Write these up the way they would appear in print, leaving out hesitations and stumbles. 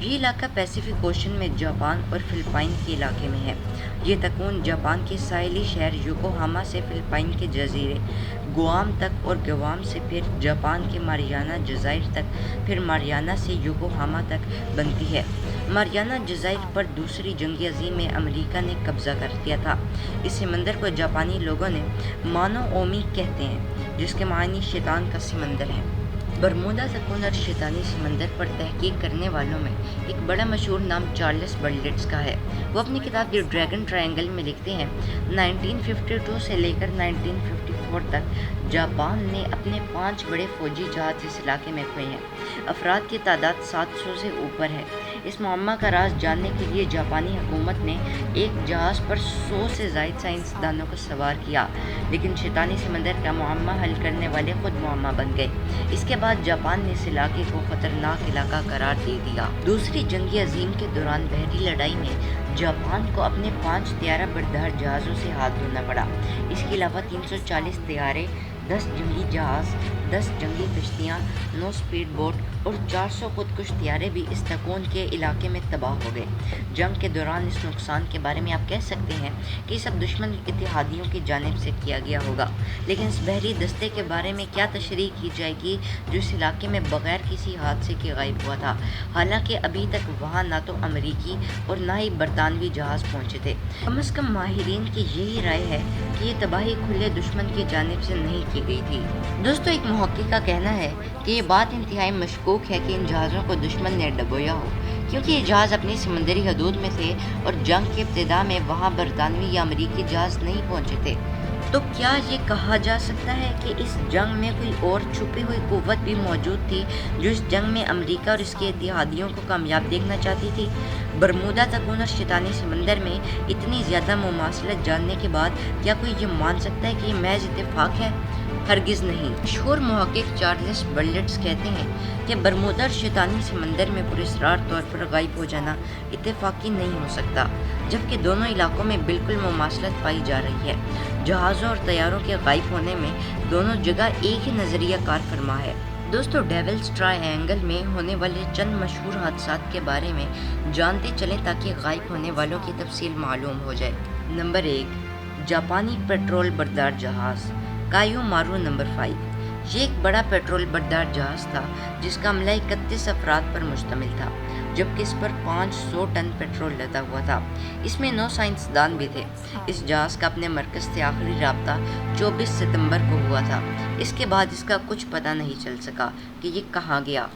یہ علاقہ Pacific ocean میں جاپان اور فلپائن کے علاقے میں ہے۔ یہ تکون جاپان کے ساحلی شہر یوکوہاما سے فلپائن کے جزیرے گوام تک اور گوام سے پھر جاپان کے ماریانا جزائر تک، پھر ماریانا سے یوکوہاما تک بنتی ہے۔ ماریانا جزائر پر دوسری جنگ عظیم میں امریکہ نے قبضہ کر لیا تھا۔ اس سمندر کو جاپانی لوگوں نے مانو اومی کہتے ہیں، جس کے معنی شیطان کا سمندر ہے۔ برمودا تکون اور شیطانی سمندر پر تحقیق کرنے والوں میں ایک بڑا مشہور نام چارلس برلٹس کا ہے۔ وہ اپنی کتاب دی ڈریگن ٹرائنگل میں لکھتے ہیں، 1952 سے لے کر 1954 تک جاپان نے اپنے 5 بڑے فوجی جہاز اس علاقے میں کھوئے ہیں۔ افراد کی تعداد 700 سے اوپر ہے۔ اس معمہ کا راز جاننے کے لیے جاپانی حکومت نے ایک جہاز پر 100 سے زائد سائنسدانوں کو سوار کیا، لیکن شیطانی سمندر کا معمہ حل کرنے والے خود معمہ بن گئے۔ اس کے بعد جاپان نے اس علاقے کو خطرناک علاقہ قرار دے دیا۔ دوسری جنگ عظیم کے دوران بحری لڑائی میں جاپان کو اپنے 5 طیارہ بردار جہازوں سے ہاتھ دھونا پڑا۔ اس کے علاوہ 340 طیارے، 10 جنگی جہاز، 10 جنگی کشتیاں، 9 اسپیڈ بوٹ اور 400 خودکش طیارے بھی اس تکون کے علاقے میں تباہ ہو گئے۔ جنگ کے دوران اس نقصان کے بارے میں آپ کہہ سکتے ہیں کہ یہ سب دشمن اتحادیوں کی جانب سے کیا گیا ہوگا، لیکن اس بحری دستے کے بارے میں کیا تشریح کی جائے گی جو اس علاقے میں بغیر کسی حادثے کے غائب ہوا تھا، حالانکہ ابھی تک وہاں نہ تو امریکی اور نہ ہی برطانوی جہاز پہنچے تھے۔ کم از کم ماہرین کی یہی رائے ہے کہ یہ تباہی کھلے دشمن کی جانب سے نہیں کی گئی تھی۔ دوستو، ایک محقق کا کہنا ہے کہ یہ بات انتہائی مشکوک ہے کہ ان جہازوں کو دشمن نے ڈبویا ہو، کیونکہ یہ جہاز اپنی سمندری حدود میں تھے اور جنگ کے ابتدا میں وہاں برطانوی یا امریکی جہاز نہیں پہنچے تھے۔ تو کیا یہ کہا جا سکتا ہے کہ اس جنگ میں کوئی اور چھپی ہوئی قوت بھی موجود تھی جو اس جنگ میں امریکہ اور اس کے اتحادیوں کو کامیاب دیکھنا چاہتی تھی؟ برمودا تکون اور شیطانی سمندر میں اتنی زیادہ مماثلت جاننے کے بعد کیا کوئی یہ مان سکتا ہے کہ یہ محض اتفاق ہے؟ ہرگز نہیں۔ مشہور محقق چارلس برلٹس کہتے ہیں کہ برمودا اور شیطانی سمندر میں پراسرار طور پر غائب ہو جانا اتفاقی نہیں ہو سکتا، جبکہ دونوں علاقوں میں بالکل مماثلت پائی جا رہی ہے۔ جہازوں اور طیاروں کے غائب ہونے میں دونوں جگہ ایک ہی نظریہ کار فرما ہے۔ دوستو، ڈیولز ٹرائینگل میں ہونے والے چند مشہور حادثات کے بارے میں جانتے چلیں تاکہ غائب ہونے والوں کی تفصیل معلوم ہو جائے۔ نمبر 1، جاپانی پیٹرول بردار جہاز کایو مارو نمبر 5۔ یہ ایک بڑا پیٹرول بردار جہاز تھا جس کا عملہ 31 افراد پر مشتمل تھا، جبکہ اس پر 500 ٹن پیٹرول لدا ہوا تھا۔ اس میں 9 سائنسدان بھی تھے۔ اس جہاز کا اپنے مرکز سے آخری رابطہ 24 ستمبر کو ہوا تھا۔ اس کے بعد اس کا کچھ پتہ نہیں چل سکا کہ یہ کہاں گیا۔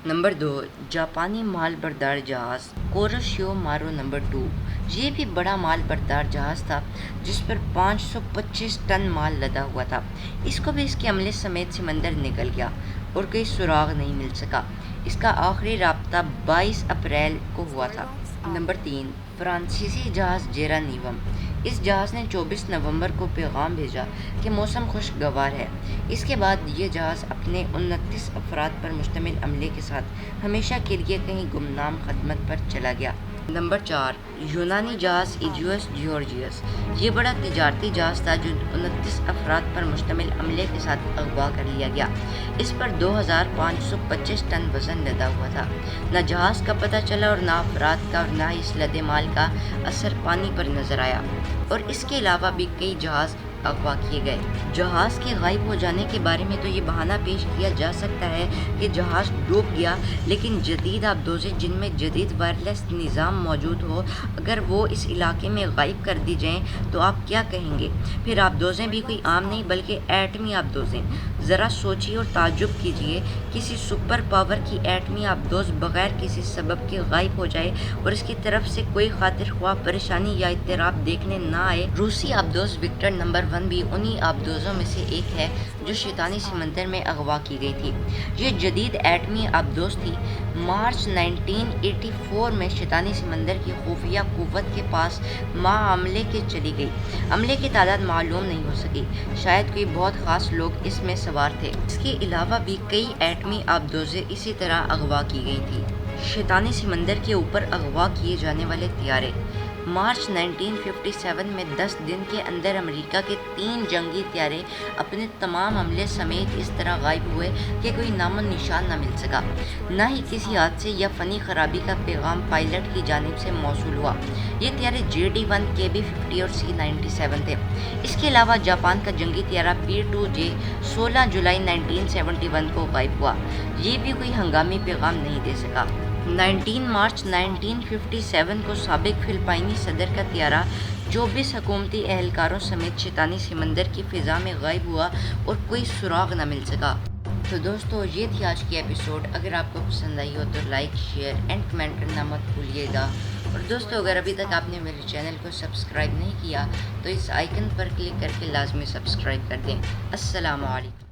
نمبر 2، جاپانی مال بردار جہاز کوروشیو مارو نمبر 2۔ یہ بھی بڑا مال بردار جہاز تھا جس پر 525 ٹن مال لدا ہوا تھا۔ اس کو بھی اس کے عملے سمیت سمندر نکل گیا اور کوئی سراغ نہیں مل سکا۔ اس کا آخری رابطہ 22 اپریل کو ہوا تھا۔ نمبر 3، فرانسیسی جہاز جیرانیوم۔ اس جہاز نے 24 نومبر کو پیغام بھیجا کہ موسم خوشگوار ہے۔ اس کے بعد یہ جہاز اپنے 29 افراد پر مشتمل عملے کے ساتھ ہمیشہ کے لیے کہیں گمنام خدمت پر چلا گیا۔ نمبر 4، یونانی جہاز ایجیوس جیورجیس۔ یہ بڑا تجارتی جہاز تھا جو 29 افراد پر مشتمل عملے کے ساتھ اغوا کر لیا گیا۔ اس پر 2525 ٹن وزن لدا ہوا تھا۔ نہ جہاز کا پتہ چلا اور نہ افراد کا اور نہ ہی اس لدے مال کا اثر پانی پر نظر آیا، اور اس کے علاوہ بھی کئی جہاز اغوا کیے گئے۔ جہاز کے غائب ہو جانے کے بارے میں تو یہ بہانہ پیش کیا جا سکتا ہے کہ جہاز ڈوب گیا، لیکن جدید آبدوزیں جن میں جدید وائرلیس نظام موجود ہو اگر وہ اس علاقے میں غائب کر دی جائیں تو آپ کیا کہیں گے؟ پھر آبدوزیں بھی کوئی عام نہیں بلکہ ایٹمی آبدوزیں۔ ذرا سوچیے اور تعجب کیجیے، کسی سپر پاور کی ایٹمی آبدوز بغیر کسی سبب کے غائب ہو جائے اور اس کی طرف سے کوئی خاطر خواہ پریشانی یا اضطراب دیکھنے نہ آئے۔ روسی آبدوز وکٹر نمبر 1 بھی انہی آبدوزوں میں سے ایک ہے جو شیطانی سمندر میں اغوا کی گئی تھی۔ یہ جدید ایٹمی آبدوز تھی۔ مارچ 1984 میں شیطانی سمندر کی خفیہ قوت کے پاس ماہ عملے کے چلی گئی۔ عملے کی تعداد معلوم نہیں ہو سکی، شاید کوئی بہت خاص لوگ اس میں سوار تھے۔ اس کے علاوہ بھی کئی ایٹمی آبدوزیں اسی طرح اغوا کی گئی تھیں۔ شیطانی سمندر کے اوپر اغوا کیے جانے والے طیارے مارچ 1957 میں 10 دن کے اندر امریکہ کے 3 جنگی طیارے اپنے تمام عملے سمیت اس طرح غائب ہوئے کہ کوئی نام و نشان نہ مل سکا، نہ ہی کسی حادثے یا فنی خرابی کا پیغام پائلٹ کی جانب سے موصول ہوا۔ یہ طیارے JD-1 KB-50 اور C-97 تھے۔ اس کے علاوہ جاپان کا جنگی طیارہ P-2J 16 جولائی 1971 کو غائب ہوا، یہ بھی کوئی ہنگامی پیغام نہیں دے سکا۔ 19 مارچ 1957 کو سابق فلپائنی صدر کا طیارہ 24 حکومتی اہلکاروں سمیت شیطانی سمندر کی فضا میں غائب ہوا اور کوئی سراغ نہ مل سکا۔ تو دوستو یہ تھی آج کی ایپیسوڈ۔ اگر آپ کو پسند آئی ہو تو لائک، شیئر اینڈ کمنٹ کرنا مت بھولیے گا۔ اور دوستو اگر ابھی تک آپ نے میرے چینل کو سبسکرائب نہیں کیا تو اس آئیکن پر کلک کر کے لازمی سبسکرائب کر دیں۔ السلام علیکم۔